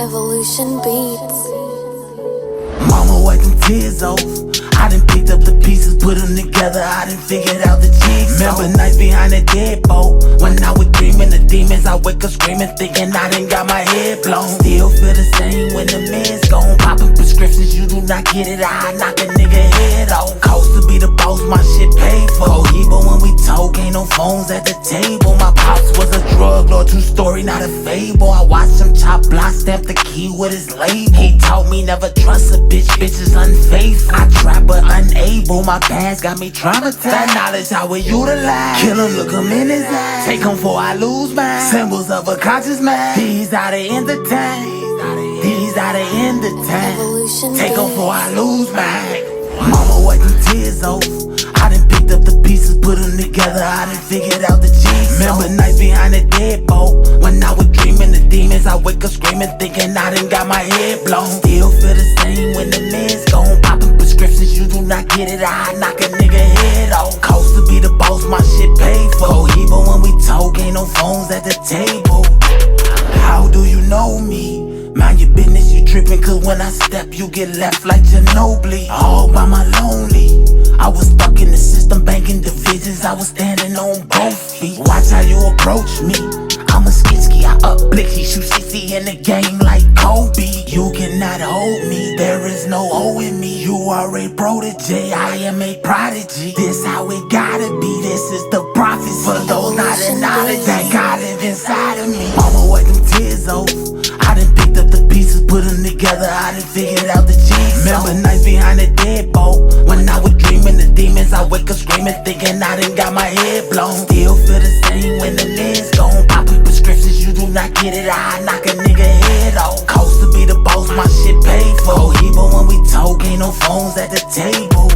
Evolution Beats. Mama wiped them tears off. I done picked up the pieces, put them together, I done figured out the jigsaw. Remember nights behind the deadbolt, when I was dreaming of demons, I wake up screaming, thinking I done got my head blown. Still feel the same when the man's gone, popping prescriptions, you do not get it, I knock a nigga head off. Cost to be the boss, my shit paid for. Even when we talk, ain't no phones at the table. My pops was a drug lord, true story, not a fable. I watched him chop blocks, stamp the key with his label. He taught me never trust a bitch, bitch is unfaithful. I try but unable, my past got me traumatized. That knowledge I will utilize. Kill him, look him in his eyes. Take him before I lose mine. Symbols of a conscious mind. These are the end of time. These are the end of time. Evolution Take him Beats. before I lose mine. Mama wiped them tears off. I done picked up the pieces, put them together, I done figured out the jigsaw. Remember nights behind the deadbolt, when I was dreaming of demons, I wake up screaming, thinking I done got my head blown. Still feel the same when the man's gone, popping prescriptions, you do not get it, I knock a nigga head off. Cost to be the boss, my shit paid for. Even when we talk, ain't no phones at the table. How do you know me? Mind your business, you trippin', cause when I step, you get left like Ginobili. All by my lonely. I was stuck in the system, banking divisions, I was standing on both feet. Watch how you approach me. I'm a skitsky, I uplift, he shoot 60 in the game like Kobe. You cannot hold me, there is no O in me. You are a protege, I am a prodigy. This how it gotta be, this is the prophecy. For those not in knowledge, that God live inside of me. Mama wiped them tears off. I done picked up the pieces, put them together, I done figured out the jigsaw. Remember nights behind the deadbolt, when I was dreaming of demons, I wake up screaming, thinking I done got my head blown. Still feel the same when the man's gone, popping prescriptions, you do not get it, I knock a nigga head off. Cost to be the boss, my shit paid for. Even when we talk, ain't no phones at the table.